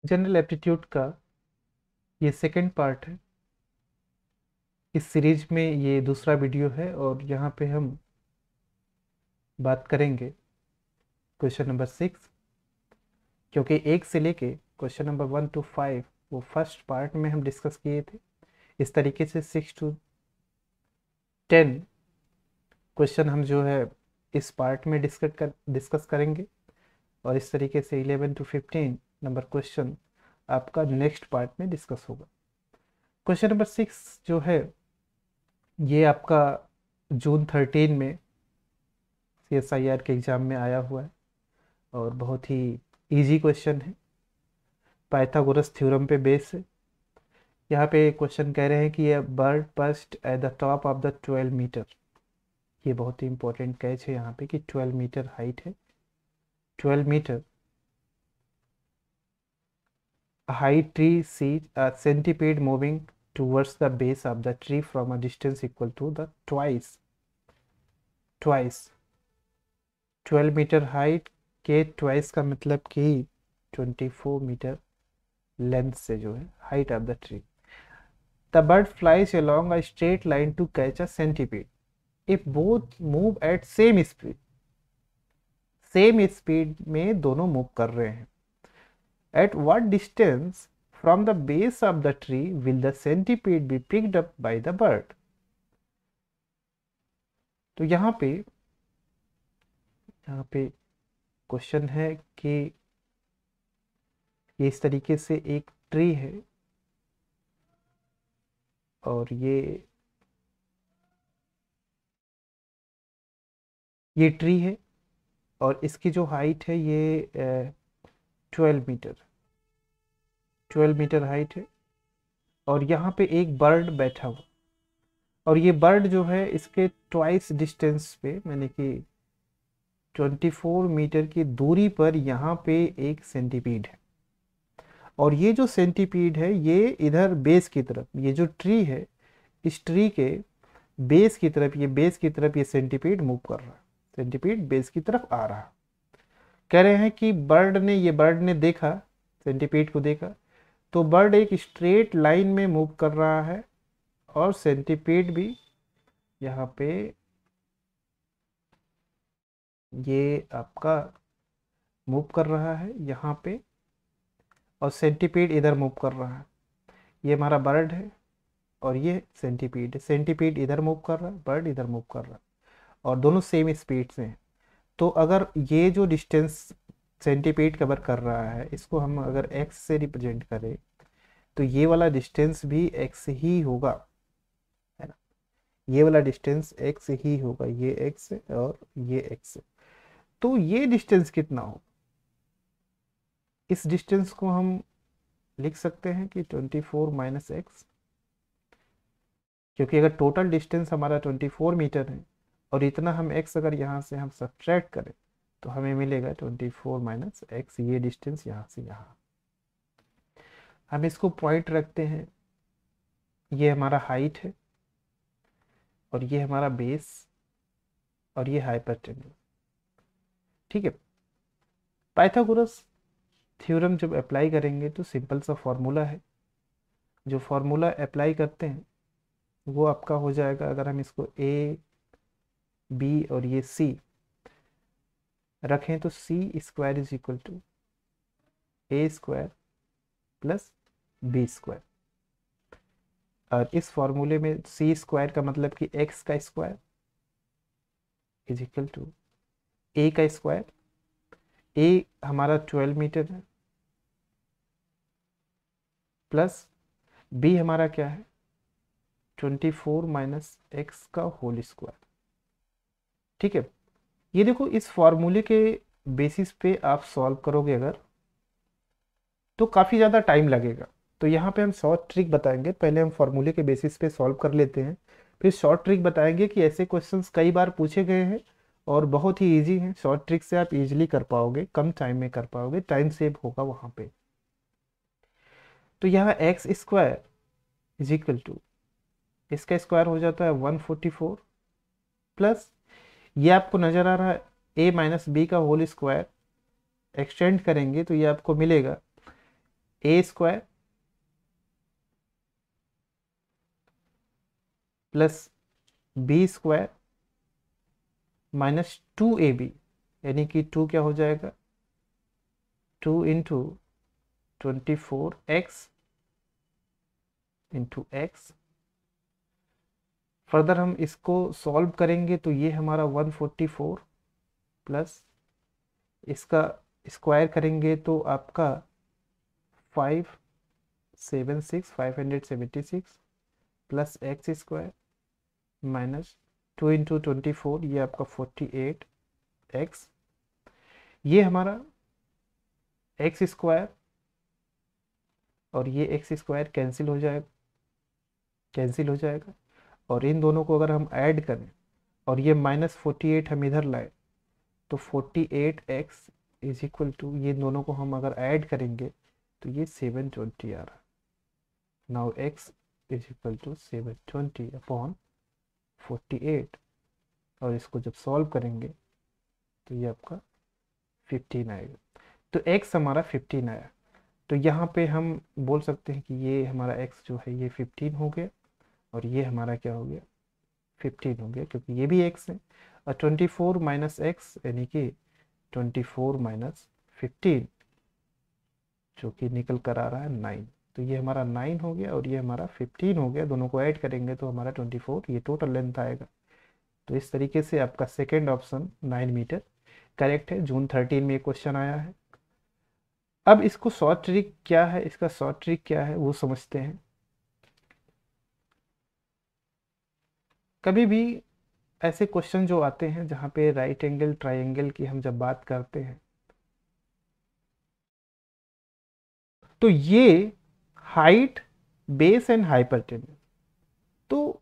General aptitude का ये second part है। इस सीरीज में ये दूसरा वीडियो है और यहाँ पे हम बात करेंगे क्वेश्चन नंबर 6, क्योंकि 1 से लेके क्वेश्चन नंबर 1 to 5 वो फर्स्ट पार्ट में हम डिस्कस किए थे। इस तरीके से 6 to 10 क्वेश्चन हम जो है इस पार्ट में डिस्कस करेंगे और इस तरीके से 11 to 15 नंबर क्वेश्चन आपका नेक्स्ट पार्ट में डिस्कस होगा। क्वेश्चन नंबर 6 जो है ये आपका जून 13 में CSIR के एग्ज़ाम में आया हुआ है और बहुत ही इजी क्वेश्चन है, पाइथागोरस थ्योरम पे बेस है। यहाँ पे क्वेश्चन कह रहे हैं कि ये bird perched at the top of the 12 metre. ये बहुत ही इंपॉर्टेंट कैच है यहाँ पे कि 12 मीटर हाइट है। 12 metre high tree sees a centipede moving towards the base of the tree from a distance equal to the twice 12 metre height के twice का मतलब कि 24 मीटर लेंथ से जो है height of the tree. The bird flies along a straight line to catch a centipede if both move at same speed में दोनों move कर रहे हैं। At what distance from the base of the tree will the centipede be picked up by the bird. तो यहाँ पे question है कि ये इस तरीके से एक ट्री है और ये ट्री है और इसकी जो हाइट है ये 12 मीटर हाइट है और यहाँ पे एक बर्ड बैठा हुआ और ये बर्ड जो है इसके ट्वाइस डिस्टेंस पे यानी कि 24 मीटर की दूरी पर यहाँ पे एक सेंटीपीड है और ये जो सेंटीपीड है ये इधर बेस की तरफ, ये जो ट्री है इस ट्री के बेस की तरफ ये सेंटीपीड मूव कर रहा है। सेंटीपीड बेस की तरफ आ रहा है। कह रहे हैं कि बर्ड ने देखा, सेंटीपीड को देखा तो बर्ड एक स्ट्रेट लाइन में मूव कर रहा है और सेंटीपीड भी यहाँ पे ये आपका मूव कर रहा है यहाँ पे और सेंटीपीड इधर मूव कर रहा है। ये हमारा बर्ड है और ये सेंटीपीड है। सेंटीपीड इधर मूव कर रहा है, बर्ड इधर मूव कर रहा है और दोनों सेम स्पीड से हैं। तो अगर ये जो डिस्टेंस सेंटीपीड कवर कर रहा है इसको हम अगर x से रिप्रेजेंट करें तो ये वाला डिस्टेंस भी x ही होगा, है ना। ये वाला डिस्टेंस x ही होगा, ये x है और ये x है। तो ये डिस्टेंस कितना होगा? इस डिस्टेंस को हम लिख सकते हैं कि 24 माइनस एक्स, क्योंकि अगर टोटल डिस्टेंस हमारा 24 मीटर है और इतना हम x अगर यहाँ से हम सब्ट्रैक्ट करें तो हमें मिलेगा 24 माइनस एक्स, ये डिस्टेंस यहाँ से यहाँ। हम इसको पॉइंट रखते हैं, ये हमारा हाइट है और ये हमारा बेस और ये हाइपोटेन्यूज, ठीक है। पाइथागोरस थ्योरम जब अप्लाई करेंगे तो सिंपल सा फॉर्मूला है, जो फॉर्मूला अप्लाई करते हैं वो आपका हो जाएगा। अगर हम इसको ए बी और ये सी रखें तो c square is equal to a square plus b square. और इस फॉर्मूले में सी स्क्वायर का मतलब कि एक्स का स्क्वायर इज इक्वल टू ए का स्क्वायर। ए हमारा 12 मीटर है प्लस बी हमारा क्या है 24 माइनस एक्स का होल स्क्वायर, ठीक है। ये देखो इस फॉर्मूले के बेसिस पे आप सॉल्व करोगे अगर तो काफ़ी ज़्यादा टाइम लगेगा। तो यहाँ पे हम शॉर्ट ट्रिक बताएंगे। पहले हम फॉर्मूले के बेसिस पे सॉल्व कर लेते हैं, फिर शॉर्ट ट्रिक बताएंगे कि ऐसे क्वेश्चंस कई बार पूछे गए हैं और बहुत ही इजी हैं। शॉर्ट ट्रिक से आप इजीली कर पाओगे, कम टाइम में कर पाओगे, टाइम सेव होगा वहाँ पे। तो यहाँ x square is equal to, इसका स्क्वायर हो जाता है 144 प्लस ये आपको नज़र आ रहा है ए माइनस बी का होल स्क्वायर, एक्सटेंड करेंगे तो ये आपको मिलेगा a square plus b square minus 2ab, यानी कि 2 क्या हो जाएगा, 2 into 24x into x. Further हम इसको सॉल्व करेंगे तो ये हमारा 144 प्लस इसका स्क्वायर करेंगे तो आपका 576 plus x square minus 2 into 24, ये आपका 48x। ये हमारा एक्स स्क्वायर और ये एक्स स्क्वायर कैंसिल हो जाएगा, और इन दोनों को अगर हम ऐड करें और ये -48 हम इधर लाए तो 48x इज इक्वल टू, ये दोनों को हम अगर ऐड करेंगे तो ये 720 आ रहा है। Now x is equal to 720 upon 48, और इसको जब सॉल्व करेंगे तो ये आपका 15 आएगा। तो x हमारा 15 आया। तो यहाँ पे हम बोल सकते हैं कि ये हमारा x जो है ये 15 हो गया, और ये हमारा क्या हो गया, 15 हो गया, क्योंकि ये भी x है। और 24 माइनस एक्स यानी कि 24 माइनस 15, जो कि निकल कर आ रहा है 9। तो ये हमारा 9 हो गया और ये हमारा 15 हो गया, दोनों को ऐड करेंगे तो हमारा 24 ये टोटल लेंथ आएगा। तो इस तरीके से आपका सेकेंड ऑप्शन 9 मीटर करेक्ट है। जून 13 में ये क्वेश्चन आया है। अब इसको शॉर्ट ट्रिक क्या है, इसका शॉर्ट ट्रिक क्या है वो समझते हैं। कभी भी ऐसे क्वेश्चन जो आते हैं जहाँ पे राइट एंगल ट्राइंगल की हम जब बात करते हैं तो ये हाइट, बेस एंड हाइपरटेन्यूज, तो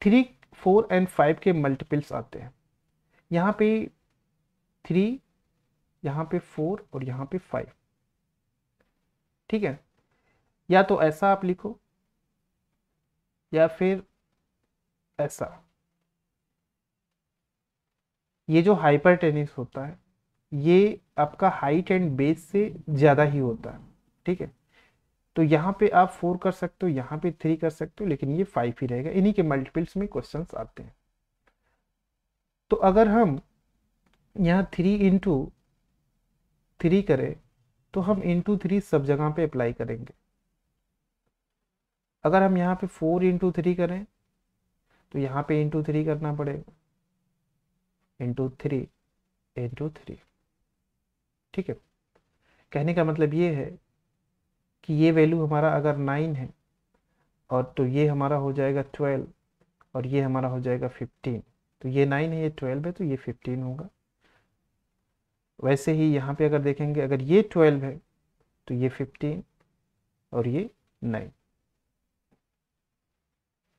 3, 4 एंड 5 के मल्टीपल्स आते हैं। यहाँ पे 3, यहाँ पे 4 और यहाँ पे 5, ठीक है। या तो ऐसा आप लिखो या फिर ऐसा। ये जो हाइपरटेन्यूज होता है ये आपका हाइट एंड बेस से ज़्यादा ही होता है, ठीक है। तो यहाँ पे आप 4 कर सकते हो, यहाँ पे 3 कर सकते हो, लेकिन ये 5 ही रहेगा। इन्हीं के मल्टीपल्स में क्वेश्चंस आते हैं। तो अगर हम यहाँ 3 इंटू 3 करें तो हम इंटू 3 सब जगह पे अप्लाई करेंगे। अगर हम यहाँ पे 4 इंटू 3 करें तो यहाँ पे इंटू 3 करना पड़ेगा, इंटू 3 इंटू 3, ठीक है। कहने का मतलब ये है कि ये वैल्यू हमारा अगर 9 है और तो ये हमारा हो जाएगा 12 और ये हमारा हो जाएगा 15। तो ये 9 है, ये 12 है, तो ये 15 होगा। वैसे ही यहाँ पे अगर देखेंगे, अगर ये 12 है तो ये 15 और ये 9।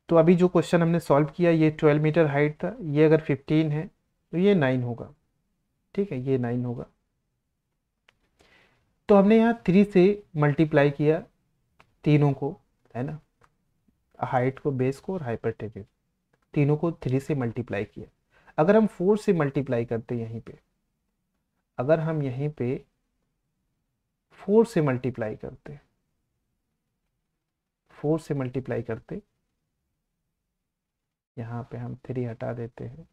तो अभी जो क्वेश्चन हमने सॉल्व किया ये 12 मीटर हाइट था, ये अगर 15 है तो ये 9 होगा, ठीक है, ये 9 होगा। तो हमने यहाँ 3 से मल्टीप्लाई किया तीनों को, है ना, हाइट को, बेस को और हाइपरटेन्यूज, तीनों को 3 से मल्टीप्लाई किया। अगर हम 4 से मल्टीप्लाई करते यहीं पे, अगर हम यहीं पे 4 से मल्टीप्लाई करते, 4 से मल्टीप्लाई करते, यहाँ पे हम 3 हटा देते हैं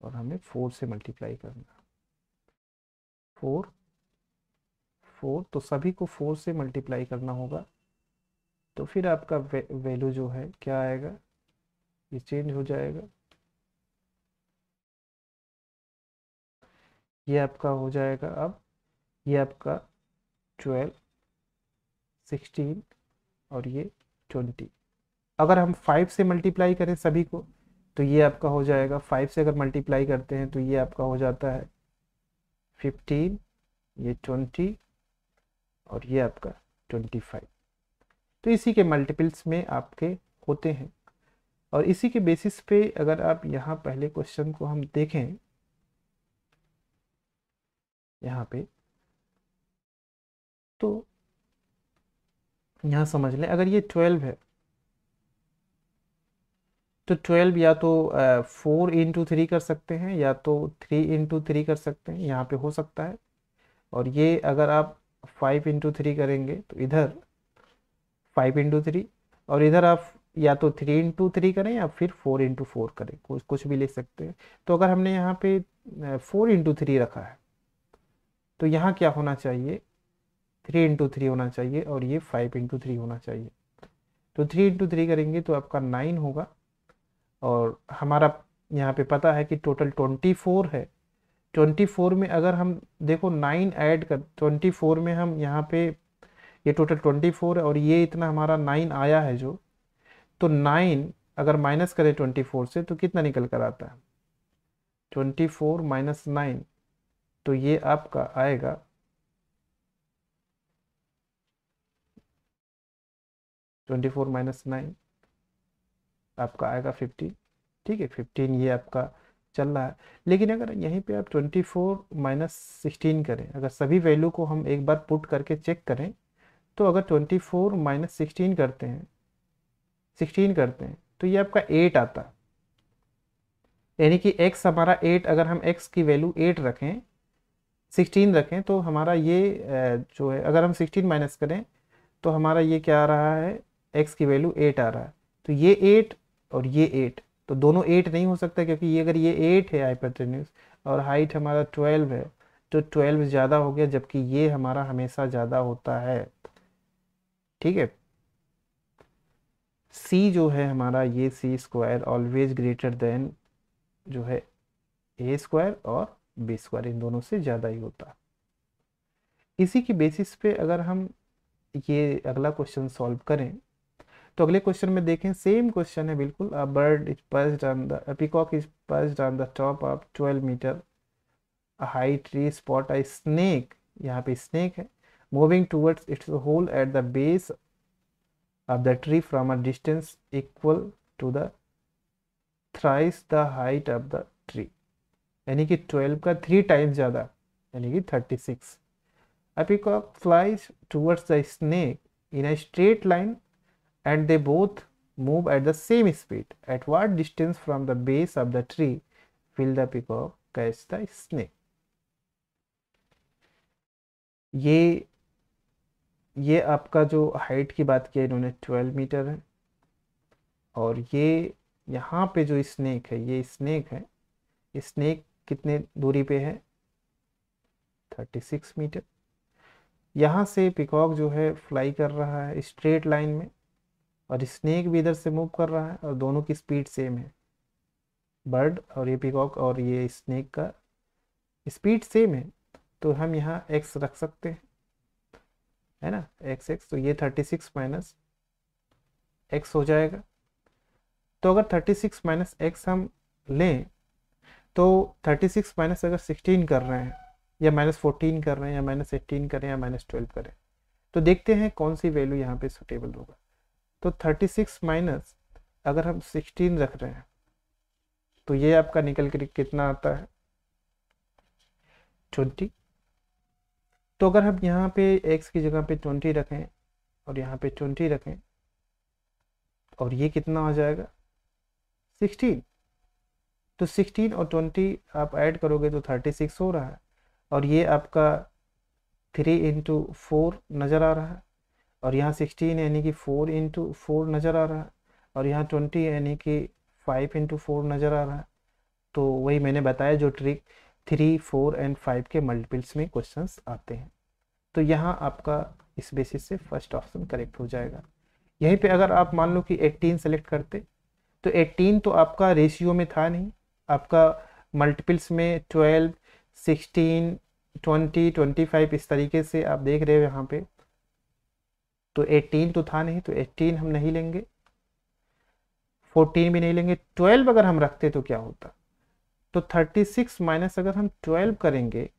और हमें 4 से मल्टीप्लाई करना, 4 4, तो सभी को 4 से मल्टीप्लाई करना होगा। तो फिर आपका वैल्यू जो है क्या आएगा, ये चेंज हो जाएगा। ये आपका हो जाएगा, अब ये आपका 12, 16 और ये 20। अगर हम 5 से मल्टीप्लाई करें सभी को तो ये आपका हो जाएगा, 5 से अगर मल्टीप्लाई करते हैं तो ये आपका हो जाता है 15, ये 20 और ये आपका 25। तो इसी के मल्टीपल्स में आपके होते हैं। और इसी के बेसिस पे अगर आप यहाँ पहले क्वेश्चन को हम देखें, यहाँ पे तो यहाँ समझ लें, अगर ये 12 है तो 12 या तो 4 इंटू 3 कर सकते हैं या तो 3 इंटू 3 कर सकते हैं, यहाँ पे हो सकता है। और ये अगर आप 5 × 3 करेंगे तो इधर 5 × 3, और इधर आप या तो 3 × 3 करें या फिर 4 × 4 करें, कुछ कुछ भी लिख सकते हैं। तो अगर हमने यहाँ पे 4 × 3 रखा है तो यहाँ क्या होना चाहिए, 3 × 3 होना चाहिए, और ये 5 × 3 होना चाहिए। तो 3 × 3 करेंगे तो आपका 9 होगा, और हमारा यहाँ पे पता है कि टोटल 24 है। 24 में अगर हम देखो 9 ऐड कर 24 में हम यहाँ पे, ये टोटल 24 है और ये इतना हमारा 9 आया है जो, तो 9 अगर माइनस करें 24 से तो कितना निकल कर आता है, 24 - 9, तो ये आपका आएगा 24 - 9 आपका आएगा 15। ठीक है, 15 ये आपका चल रहा है। लेकिन अगर यहीं पे आप 24 - 16 करें, अगर सभी वैल्यू को हम एक बार पुट करके चेक करें, तो अगर 24 - 16 करते हैं, 16 करते हैं तो ये आपका 8 आता है। यानी कि x हमारा 8, अगर हम x की वैल्यू 8 रखें, 16 रखें, तो हमारा ये जो है, अगर हम 16 माइनस करें तो हमारा ये क्या आ रहा है, x की वैल्यू 8 आ रहा है। तो ये 8 और ये 8, तो दोनों 8 नहीं हो सकता, क्योंकि ये अगर ये 8 है हाइपोटेन्यूज और हाइट हमारा 12 है, तो 12 ज़्यादा हो गया, जबकि ये हमारा हमेशा ज़्यादा होता है। ठीक है, c जो है हमारा, ये c² ऑलवेज ग्रेटर देन जो है a² और b², इन दोनों से ज़्यादा ही होता है। इसी की बेसिस पे अगर हम ये अगला क्वेश्चन सॉल्व करें, तो अगले क्वेश्चन में देखें, सेम क्वेश्चन है बिल्कुल। A bird is perched on the, peacock is perched on the top of 12 metre high tree, spot a snake, यहाँ पे स्नेक है, moving towards its hole at the base of the tree from a distance equal to the thrice the height of the tree. यानी कि 12 का 3 times ज़्यादा, यानी कि 36। A peacock flies towards the snake in a straight line and they both move at the same speed. At what distance from the base of the tree will the peacock catch the snake? ये आपका जो height की बात की है इन्होंने 12 metre है, और ये यहाँ पे जो स्नेक है, ये स्नेक है, स्नेक कितने दूरी पे है, 36 मीटर। यहाँ से पिकॉक जो है फ्लाई कर रहा है स्ट्रेट लाइन में, और स्नेक भी इधर से मूव कर रहा है, और दोनों की स्पीड सेम है। बर्ड और ये पिकॉक और ये स्नेक का स्पीड सेम है, तो हम यहाँ x रख सकते हैं, है ना, x, तो ये 36 माइनस x हो जाएगा। तो अगर 36 माइनस x हम लें, तो 36 माइनस अगर 16 कर रहे हैं, या -14 कर रहे हैं, या -18 करें, या -12 करें, तो देखते हैं कौन सी वैल्यू यहाँ पे सुटेबल होगा। तो 36 माइनस अगर हम 16 रख रहे हैं, तो ये आपका निकल कर कितना आता है, 20। तो अगर हम यहाँ पे x की जगह पे 20 रखें और यहाँ पे 20 रखें, और ये कितना आ जाएगा, 16। तो 16 और 20 आप ऐड करोगे तो 36 हो रहा है, और ये आपका 3 × 4 नज़र आ रहा है, और यहाँ 16 यानी कि 4 × 4 नज़र आ रहा है, और यहाँ 20 यानी कि 5 × 4 नज़र आ रहा है। तो वही मैंने बताया जो ट्रिक 3, 4 एंड 5 के मल्टीपल्स में क्वेश्चंस आते हैं। तो यहाँ आपका इस बेसिस से फर्स्ट ऑप्शन करेक्ट हो जाएगा। यहीं पे अगर आप मान लो कि 18 सेलेक्ट करते, तो 18 तो आपका रेशियो में था नहीं, आपका मल्टीपल्स में 12, 16, 20, 25 इस तरीके से आप देख रहे हो यहाँ पे, तो 18 तो था नहीं, तो 18 हम नहीं लेंगे, 14 भी नहीं लेंगे। 12 अगर हम रखते तो क्या होता, तो 36 माइनस अगर हम 12 करेंगे,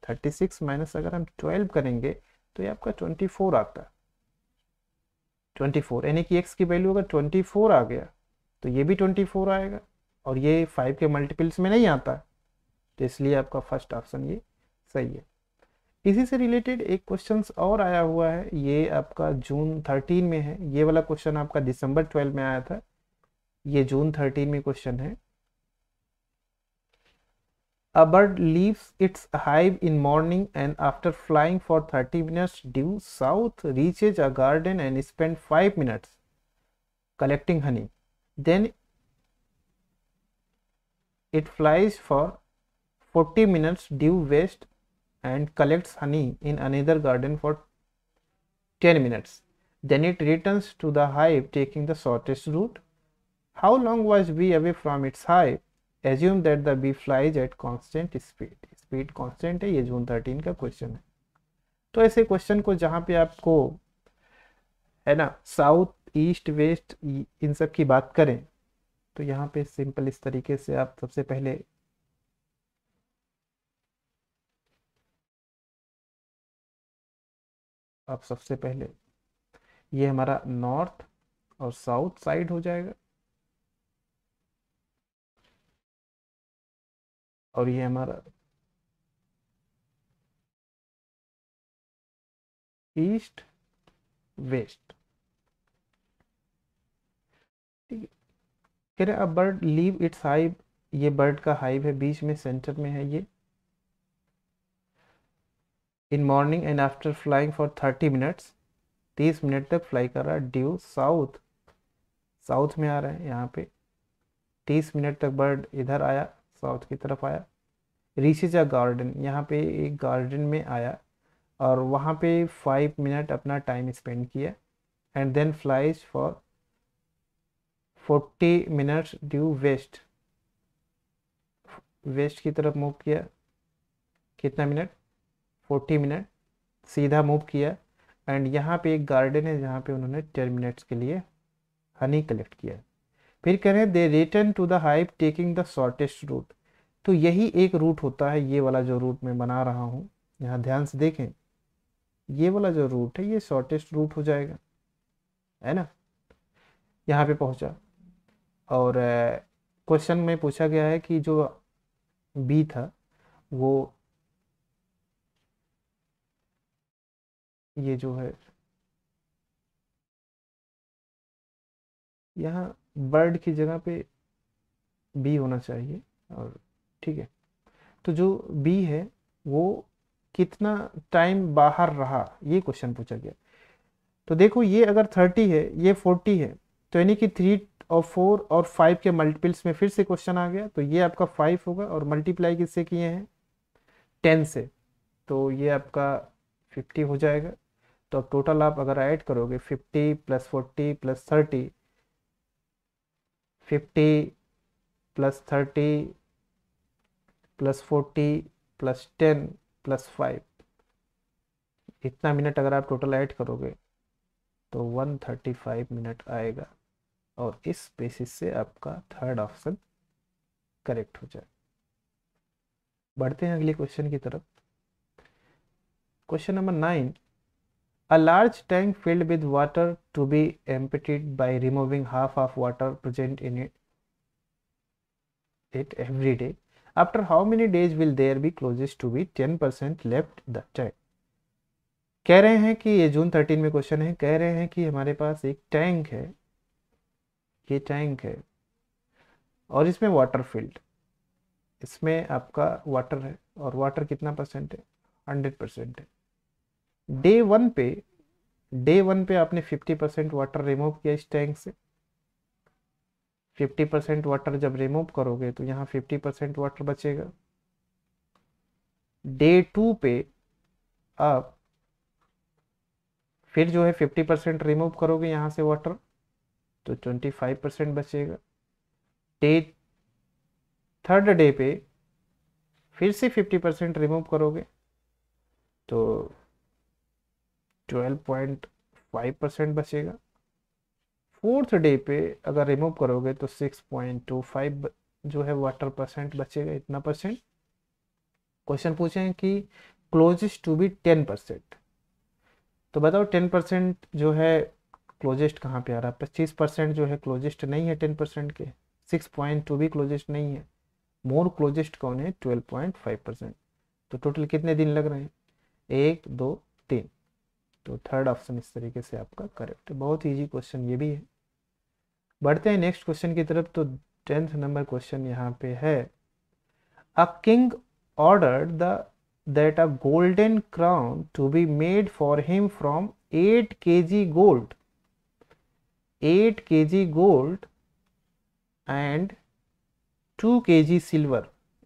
36 माइनस अगर हम 12 करेंगे, तो ये आपका 24 आता है। 24 यानी कि x की वैल्यू अगर 24 आ गया, तो ये भी 24 आएगा, और ये 5 के मल्टीपल्स में नहीं आता, तो इसलिए आपका फर्स्ट ऑप्शन ये सही है। इसी से रिलेटेड एक क्वेश्चन और आया हुआ है, ये आपका जून 13 में है। ये वाला क्वेश्चन आपका दिसंबर 12 में आया था, ये जून 13 में क्वेश्चन है। A bird leaves its hive in morning and after flying for 30 minutes due south reaches a garden and spend 5 minutes collecting honey. Then it flies for 40 minutes due west and collects honey in another garden for 10 minutes. Then it returns to the hive taking the shortest route. How long was bee away from its hive? Assume that the bee flies at constant speed. Speed constant है, ये जून 13 का question है। तो ऐसे question को जहाँ पे आपको है ना साउथ ईस्ट वेस्ट इन सब की बात करें तो यहाँ पे सिंपल इस तरीके से आप सबसे पहले ये हमारा नॉर्थ और साउथ साइड हो जाएगा और ये हमारा ईस्ट वेस्ट। ठीक है, कह रहे अब बर्ड लीव इट्स हाइव, ये बर्ड का हाइव है, बीच में सेंटर में है ये। In morning and after flying for 30 minutes, 30 minute तक फ्लाई कर रहा है ड्यू साउथ, साउथ में आ रहा है यहाँ पे। 30 मिनट तक बर्ड इधर आया, साउथ की तरफ आया। रीचेज अ गार्डन, यहाँ पे एक गार्डन में आया और वहाँ पे 5 मिनट अपना टाइम स्पेंड किया and then flies for 40 minutes due west, west की तरफ मूव किया। कितना मिनट? 40 मिनट सीधा मूव किया एंड यहाँ पे एक गार्डन है जहाँ पे उन्होंने 10 मिनट्स के लिए हनी कलेक्ट किया। फिर कह रहे हैं they return to the hive taking the shortest route. तो यही एक रूट होता है, ये वाला जो रूट मैं बना रहा हूँ, यहाँ ध्यान से देखें, ये वाला जो रूट है ये शॉर्टेस्ट रूट हो जाएगा, है ना। यहाँ पे पहुँचा और क्वेश्चन में पूछा गया है कि जो बी था वो ये जो है यहाँ बर्ड की जगह पे बी होना चाहिए और ठीक है। तो जो बी है वो कितना टाइम बाहर रहा, ये क्वेश्चन पूछा गया। तो देखो ये अगर 30 है, ये 40 है, तो यानी कि 3 और 4 और 5 के मल्टीपल्स में फिर से क्वेश्चन आ गया। तो ये आपका 5 होगा और मल्टीप्लाई किससे किए हैं? 10 से, तो ये आपका 50 हो जाएगा। तो अब टोटल आप अगर ऐड करोगे 50 plus 40 plus 30, 50 plus 30 plus 40 plus 10 plus 5, इतना मिनट अगर आप टोटल ऐड करोगे तो 135 मिनट आएगा और इस बेसिस से आपका थर्ड ऑप्शन करेक्ट हो जाए। बढ़ते हैं अगले क्वेश्चन की तरफ। Question number 9, a large tank filled with water to be emptied by removing half of water present in it every day. After how many days will there be closest to be 10% left the tank? कह रहे हैं कि ये जून 13 में question है। कह रहे हैं कि हमारे पास एक टैंक है, ये टैंक है और इसमें वाटर फिल्ड, इसमें आपका वाटर है और वाटर कितना परसेंट है? 100% है। डे वन पे आपने 50% वाटर रिमूव किया इस टैंक से। 50% वाटर जब रिमूव करोगे तो यहाँ 50% वाटर बचेगा। डे 2 पे आप फिर जो है 50% रिमूव करोगे यहाँ से वाटर, तो 25% बचेगा। डे थर्ड डे पे फिर से 50% रिमूव करोगे तो 12.5% बचेगा। फोर्थ डे पे अगर रिमूव करोगे तो 6.25 जो है वाटर परसेंट बचेगा, इतना परसेंट। क्वेश्चन पूछे हैं कि क्लोजेस्ट टू बी 10%, तो बताओ 10% जो है क्लोजेस्ट कहाँ पे आ रहा है? 25% जो है क्लोजेस्ट नहीं है 10% के, 6.2 भी क्लोजेस्ट नहीं है। मोर क्लोजेस्ट कौन है? 12.5%। तो टोटल कितने दिन लग रहे हैं? 1 2 3। तो थर्ड ऑप्शन इस तरीके से आपका करेक्ट है। बहुत इजी क्वेश्चन ये भी है। बढ़ते हैं नेक्स्ट क्वेश्चन की तरफ। तो 10th नंबर क्वेश्चन यहाँ पे है, a king ordered that a golden crown to be made for him from 8 kg gold, 8 kg gold and 2 kg silver,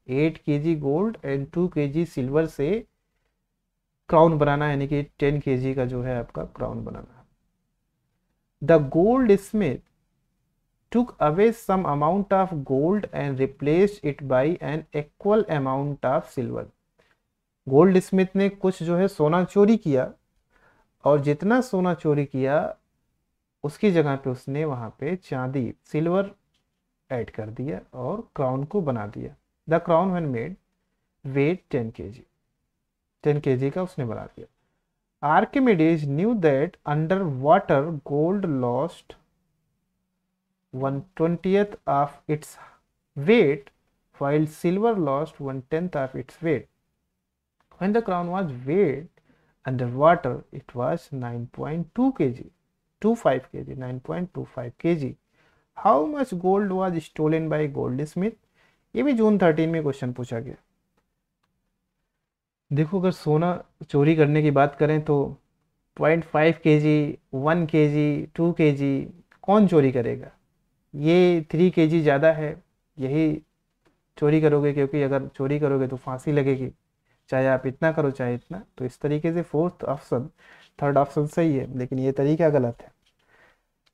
8 kg gold and 2 kg silver से क्राउन बनाना, यानी कि 10 kg का जो है आपका crown banana. The gold Smith took away some amount of gold and replaced it by an equal amount of silver। Gold Smith ने कुछ जो है सोना चोरी किया, और जितना सोना चोरी किया उसकी जगह पे उसने वहां पे चांदी, सिल्वर ऐड कर दिया और क्राउन को बना दिया। The crown when made weight 10 kg, 10 kg का उसने बना दिया। Archimedes knew that under water gold lost 1/20th of its weight while silver lost 1/10th of its weight. When the crown was weighed under water it was 9.2 kg, 25 kg, 9.25 kg. How much gold was stolen by goldsmith? ये भी जून 13 में question पूछा गया। देखो, अगर सोना चोरी करने की बात करें तो 0.5 kg, 1 kg, 2 kg कौन चोरी करेगा? ये 3 kg ज़्यादा है, यही चोरी करोगे, क्योंकि अगर चोरी करोगे तो फांसी लगेगी, चाहे आप इतना करो चाहे इतना। तो इस तरीके से फोर्थ ऑप्शन, थर्ड ऑप्शन सही है, लेकिन ये तरीका गलत है।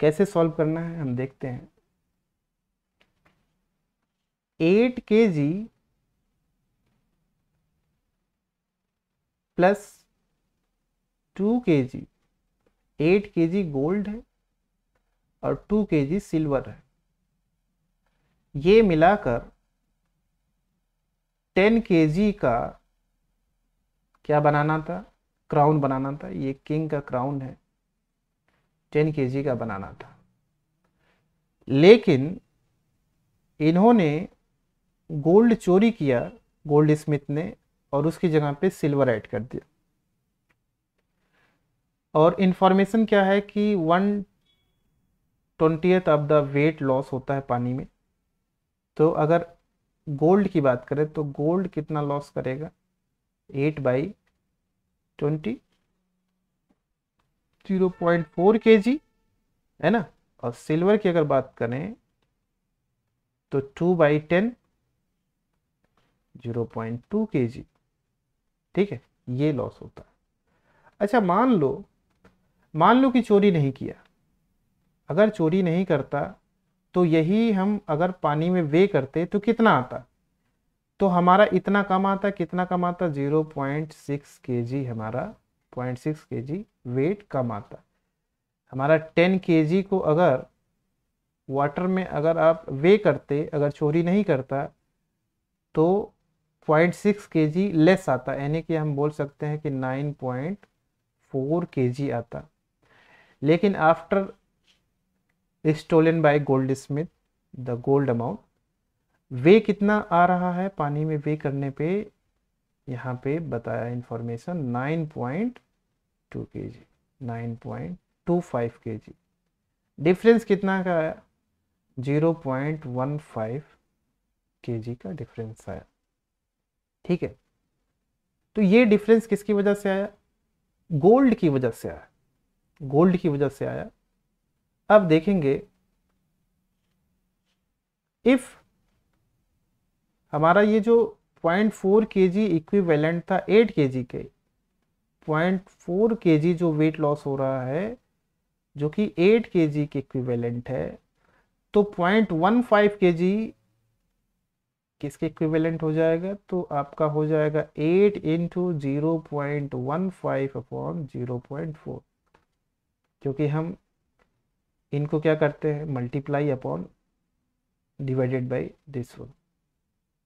कैसे सॉल्व करना है हम देखते हैं। 8 kg plus 2 kg, 8 kg gold है और 2 kg सिल्वर है, ये मिलाकर 10 kg का क्या बनाना था? क्राउन बनाना था। ये किंग का क्राउन है, 10 kg का बनाना था, लेकिन इन्होंने गोल्ड चोरी किया, गोल्ड स्मिथ ने, और उसकी जगह पे सिल्वर ऐड कर दिया। और इंफॉर्मेशन क्या है कि 1/20th of the weight loss होता है पानी में। तो अगर गोल्ड की बात करें तो गोल्ड कितना लॉस करेगा? 8/20, 0.4 kg है ना। और सिल्वर की अगर बात करें तो 2/10, 0.2 kg। ठीक है, ये लॉस होता है। अच्छा, मान लो कि चोरी नहीं किया। अगर चोरी नहीं करता तो यही हम अगर पानी में वे करते तो कितना आता? तो हमारा इतना कम आता। कितना कम आता? 0.6 kg, हमारा 0.6 kg वेट कम आता। हमारा 10 kg को अगर वाटर में अगर आप वे करते, अगर चोरी नहीं करता, तो 0.6 kg लेस आता, यानी कि हम बोल सकते हैं कि 9.4 kg आता। लेकिन after stolen by goldsmith the gold amount, वे कितना आ रहा है पानी में वे करने पे? यहाँ पे बताया इंफॉर्मेशन 9.2 kg, 9.25 kg। डिफरेंस कितना का आया? 0.15 kg का डिफरेंस आया। ठीक है, तो ये डिफरेंस किसकी वजह से आया? गोल्ड की वजह से आया, गोल्ड की वजह से आया। अब देखेंगे, इफ हमारा ये जो 0.4 kg इक्विवेलेंट था 8 kg के, 0.4 kg जो वेट लॉस हो रहा है, जो कि 8 kg के इक्विवेलेंट है, तो 0.15 kg किसके इक्विवेलेंट हो जाएगा? तो आपका हो जाएगा 8 इंटू 0.15 अपॉन 0.4, क्योंकि हम इनको क्या करते हैं? Multiply upon divided by this one,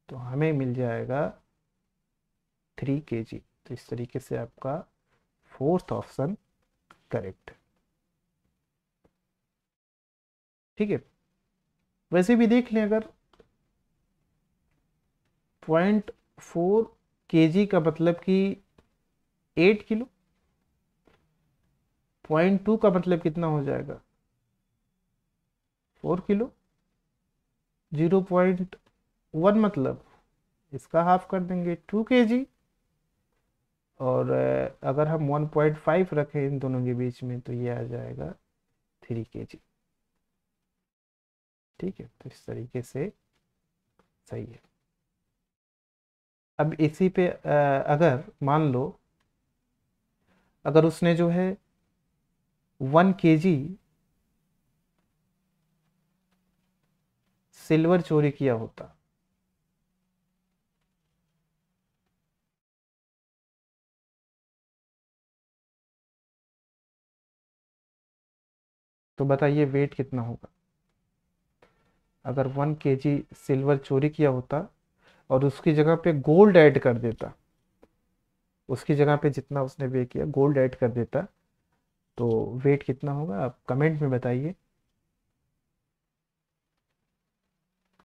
तो हमें मिल जाएगा 3 kg। तो इस तरीके से आपका फोर्थ ऑप्शन करेक्ट है। ठीक है, वैसे भी देख लें, अगर 0.4 kg का मतलब कि 8 किलो, 0.2 का मतलब कितना हो जाएगा? 4 किलो, 0.1 मतलब इसका हाफ कर देंगे 2 kg। और अगर हम 1.5 रखें इन दोनों के बीच में तो ये आ जाएगा 3 kg। ठीक है, तो इस तरीके से सही है। अब इसी पे अगर मान लो अगर उसने जो है 1 kg सिल्वर चोरी किया होता, तो बताइए वेट कितना होगा। अगर 1 kg सिल्वर चोरी किया होता और उसकी जगह पे गोल्ड ऐड कर देता, उसकी जगह पे जितना उसने वे किया गोल्ड ऐड कर देता, तो वेट कितना होगा आप कमेंट में बताइए।